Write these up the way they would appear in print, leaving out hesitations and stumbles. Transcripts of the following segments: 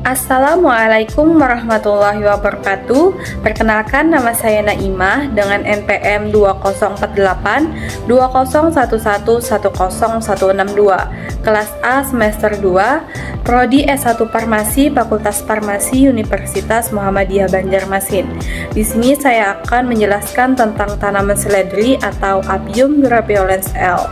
Assalamualaikum warahmatullahi wabarakatuh. Perkenalkan, nama saya Naimah dengan NPM 2048 2011110162, kelas A semester 2, Prodi S1 Farmasi, Fakultas Farmasi Universitas Muhammadiyah Banjarmasin. Di sini saya akan menjelaskan tentang tanaman seledri atau Apium grapeolens L.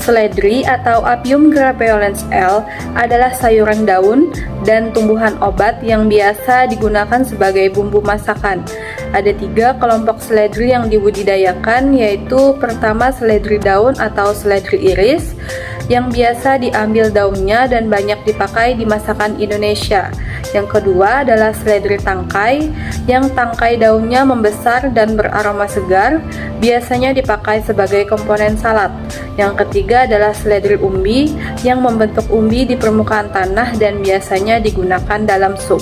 Seledri atau Apium grapeolens L adalah sayuran daun dan tumbuhan obat yang biasa digunakan sebagai bumbu masakan. Ada 3 kelompok seledri yang dibudidayakan, yaitu pertama seledri daun atau seledri iris, yang biasa diambil daunnya dan banyak dipakai di masakan Indonesia. Yang kedua adalah seledri tangkai, yang tangkai daunnya membesar dan beraroma segar, biasanya dipakai sebagai komponen salad. Yang ketiga adalah seledri umbi, yang membentuk umbi di permukaan tanah dan biasanya digunakan dalam sup.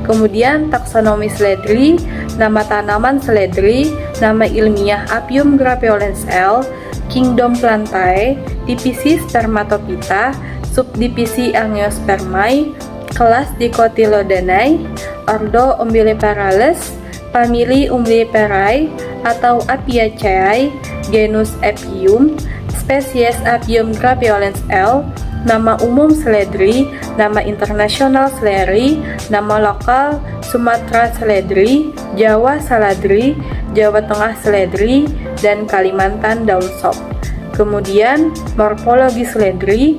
Kemudian taksonomi seledri, nama tanaman seledri, nama ilmiah Apium grapeolens L, kingdom Plantae, divisi Spermatophyta, subdivisi Angiospermae, kelas Dicotylodonae, ordo Umbelliferales, famili Umbelliferae atau Apiaceae, genus Apium, spesies Apium grapeolens L, nama umum seledri, nama internasional seledri, nama lokal Sumatera seledri, Jawa seledri, Jawa Tengah seledri, dan Kalimantan daun sop. Kemudian morfologi seledri.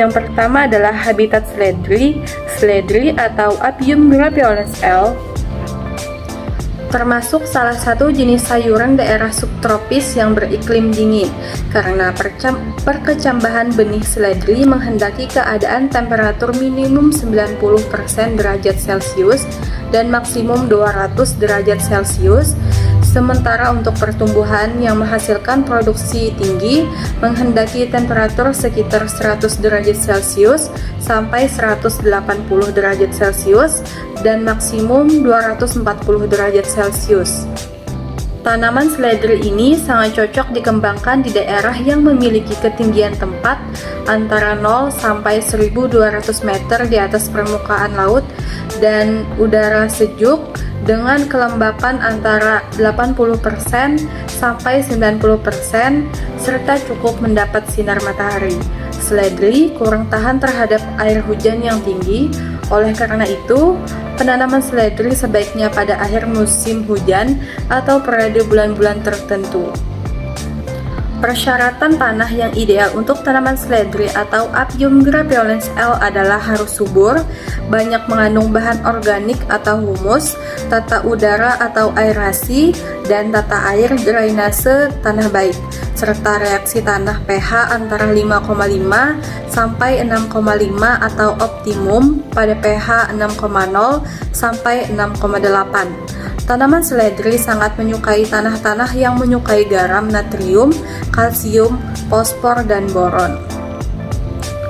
Yang pertama adalah habitat seledri. Seledri atau Apium grapeolens L termasuk salah satu jenis sayuran daerah subtropis yang beriklim dingin, karena perkecambahan benih seledri menghendaki keadaan temperatur minimum 90% derajat Celcius dan maksimum 200 derajat Celcius. Sementara untuk pertumbuhan yang menghasilkan produksi tinggi menghendaki temperatur sekitar 100 derajat Celcius sampai 180 derajat Celcius dan maksimum 240 derajat Celcius. Tanaman seledri ini sangat cocok dikembangkan di daerah yang memiliki ketinggian tempat antara 0 sampai 1200 meter di atas permukaan laut dan udara sejuk dengan kelembapan antara 80% sampai 90% serta cukup mendapat sinar matahari. Seledri kurang tahan terhadap air hujan yang tinggi, oleh karena itu penanaman seledri sebaiknya pada akhir musim hujan atau periode bulan-bulan tertentu. Persyaratan tanah yang ideal untuk tanaman seledri atau Apium grapeolens L adalah harus subur, banyak mengandung bahan organik atau humus, tata udara atau aerasi, dan tata air drainase tanah baik, serta reaksi tanah pH antara 5,5 sampai 6,5 atau optimum pada pH 6,0 sampai 6,8. Tanaman seledri sangat menyukai tanah-tanah yang menyukai garam, natrium, kalsium, fosfor, dan boron.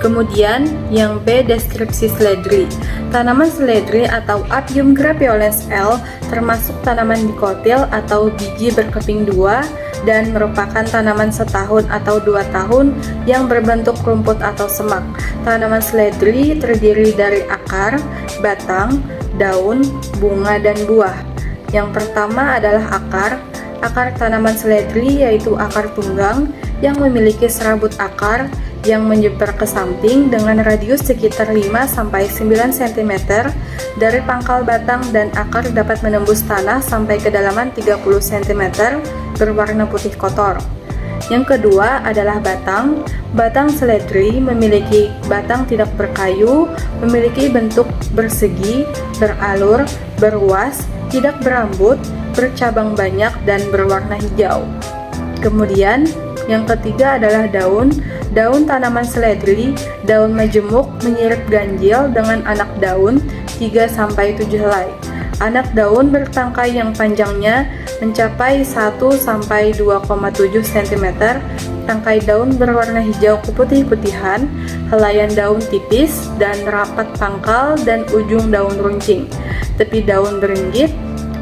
Kemudian yang B, deskripsi seledri. Tanaman seledri atau Apium grapeolens L termasuk tanaman dikotil atau biji berkeping 2 dan merupakan tanaman setahun atau 2 tahun yang berbentuk rumput atau semak. Tanaman seledri terdiri dari akar, batang, daun, bunga, dan buah. Yang pertama adalah akar. Akar tanaman seledri yaitu akar tunggang yang memiliki serabut akar yang menyebar ke samping dengan radius sekitar 5-9 cm dari pangkal batang, dan akar dapat menembus tanah sampai kedalaman 30 cm, berwarna putih kotor. Yang kedua adalah batang. Batang seledri memiliki batang tidak berkayu, memiliki bentuk bersegi, beralur, berwas, tidak berambut, bercabang banyak, dan berwarna hijau. Kemudian yang ketiga adalah daun. Daun tanaman seledri, daun majemuk menyirip ganjil dengan anak daun 3-7 helai. Anak daun bertangkai yang panjangnya mencapai 1-2,7 cm. Tangkai daun berwarna hijau keputih-putihan, helaian daun tipis dan rapat pangkal dan ujung daun runcing. Tepi daun beringgit,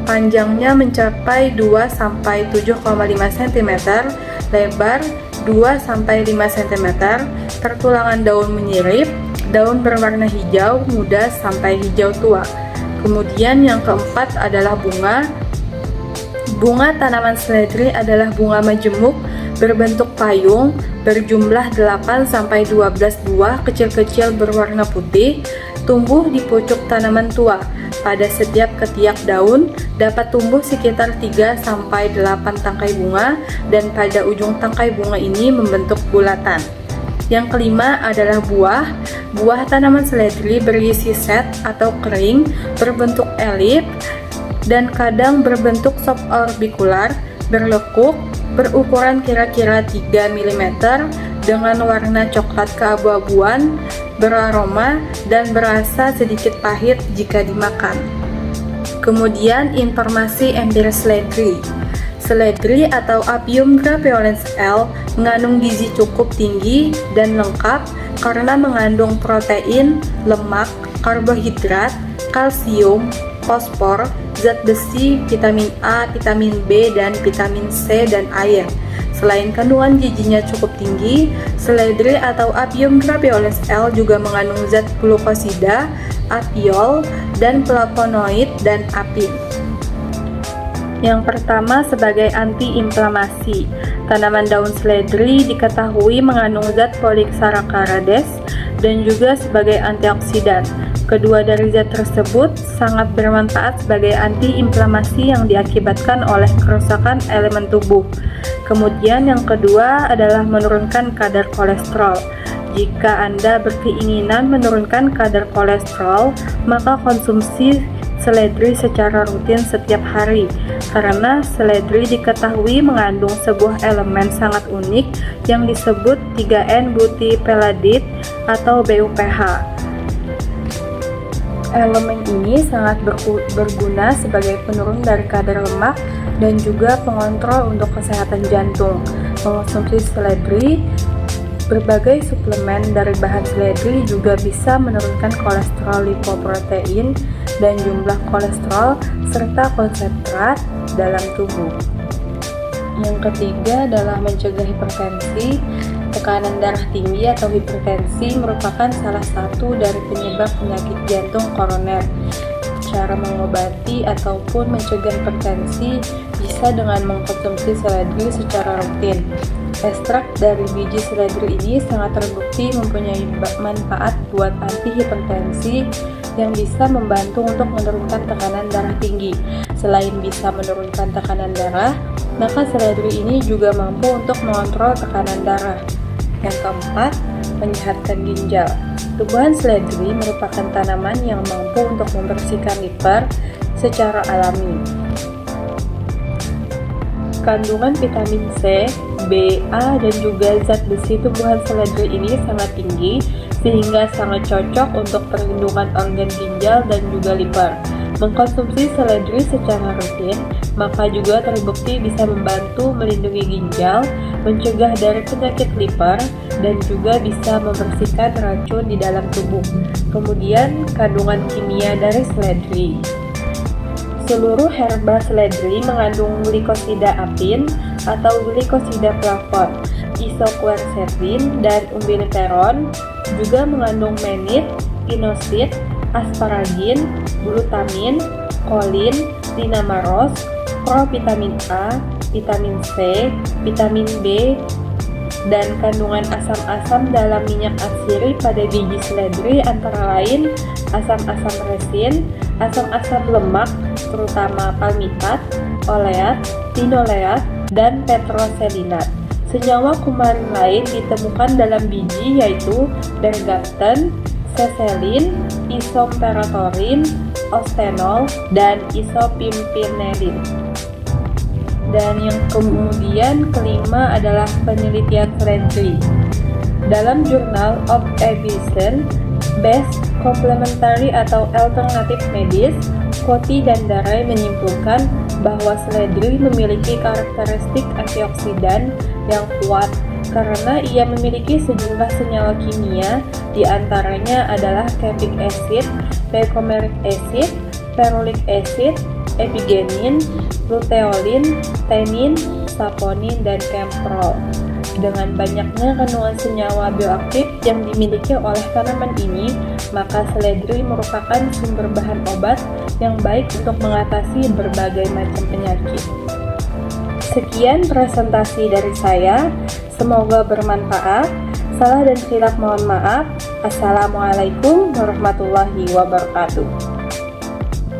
panjangnya mencapai 2-7,5 cm, lebar 2-5 cm, pertulangan daun menyirip, daun berwarna hijau muda sampai hijau tua. Kemudian yang keempat adalah bunga. Bunga tanaman seledri adalah bunga majemuk berbentuk payung berjumlah 8-12 buah kecil-kecil berwarna putih, tumbuh di pucuk tanaman tua. Pada setiap ketiak daun dapat tumbuh sekitar 3-8 tangkai bunga, dan pada ujung tangkai bunga ini membentuk bulatan. Yang kelima adalah buah. Buah tanaman seledri berisi set atau kering berbentuk elip dan kadang berbentuk suborbikular, berlekuk, berukuran kira-kira 3 mm, dengan warna coklat keabu-abuan, beraroma, dan berasa sedikit pahit jika dimakan. Kemudian informasi empiris seledri. Seledri atau Apium grapeolens L mengandung gizi cukup tinggi dan lengkap karena mengandung protein, lemak, karbohidrat, kalsium, fosfor, zat besi, vitamin A, vitamin B, dan vitamin C dan air. Selain kandungan gizinya cukup tinggi, seledri atau Apium grapeolens L juga mengandung zat glukosida, apiol, dan flavonoid dan apin. Yang pertama, sebagai antiinflamasi. Tanaman daun seledri diketahui mengandung zat polisaccharides dan juga sebagai antioksidan. Kedua dari zat tersebut sangat bermanfaat sebagai antiinflamasi yang diakibatkan oleh kerusakan elemen tubuh. Kemudian yang kedua adalah menurunkan kadar kolesterol. Jika Anda berkeinginan menurunkan kadar kolesterol, maka konsumsi seledri secara rutin setiap hari, karena seledri diketahui mengandung sebuah elemen sangat unik yang disebut 3N-butyrylpeladit atau BUPH. Elemen ini sangat berguna sebagai penurun dari kadar lemak dan juga pengontrol untuk kesehatan jantung. Mengonsumsi seledri, berbagai suplemen dari bahan seledri juga bisa menurunkan kolesterol lipoprotein dan jumlah kolesterol serta konsentrat dalam tubuh. Yang ketiga adalah mencegah hipertensi. Tekanan darah tinggi atau hipertensi merupakan salah satu dari penyebab penyakit jantung koroner. Cara mengobati ataupun mencegah hipertensi bisa dengan mengkonsumsi seledri secara rutin. Ekstrak dari biji seledri ini sangat terbukti mempunyai manfaat buat anti-hipertensi yang bisa membantu untuk menurunkan tekanan darah tinggi. Selain bisa menurunkan tekanan darah, maka seledri ini juga mampu untuk mengontrol tekanan darah. Yang keempat, menyehatkan ginjal. Tumbuhan seledri merupakan tanaman yang mampu untuk membersihkan liver secara alami. Kandungan vitamin C, B, A, dan juga zat besi tumbuhan seledri ini sangat tinggi sehingga sangat cocok untuk perlindungan organ ginjal dan juga liver. Mengkonsumsi seledri secara rutin, maka juga terbukti bisa membantu melindungi ginjal, mencegah dari penyakit liver, dan juga bisa membersihkan racun di dalam tubuh. Kemudian, kandungan kimia dari seledri. Seluruh herba seledri mengandung glikosida apin atau glikosida flavon, isoquercetin, dan umbelliferon, juga mengandung mannit, inosit, asparagin, glutamin, kolin, linamaros, provitamin A, vitamin C, vitamin B, dan kandungan asam-asam dalam minyak atsiri pada biji seledri antara lain asam-asam resin, asam-asam lemak terutama palmitat, oleat, linoleat, dan petroselinat. Senyawa kumarin lain ditemukan dalam biji yaitu berganten, seselin, isomperatorin, ostenol, dan isopimpinelin. Dan yang kemudian kelima adalah penelitian seledri. Dalam Journal of Aviation Based Complementary atau Alternative Medis, Koti dan Darai menyimpulkan bahwa seledri memiliki karakteristik antioksidan yang kuat karena ia memiliki sejumlah senyawa kimia, diantaranya adalah cavic acid, peicomeric acid, ferulic acid, epigenin, luteolin, tenin, saponin, dan camprol. Dengan banyaknya kandungan senyawa bioaktif yang dimiliki oleh tanaman ini, maka seledri merupakan sumber bahan obat yang baik untuk mengatasi berbagai macam penyakit. Sekian presentasi dari saya, semoga bermanfaat. Salah dan silap mohon maaf. Assalamualaikum warahmatullahi wabarakatuh.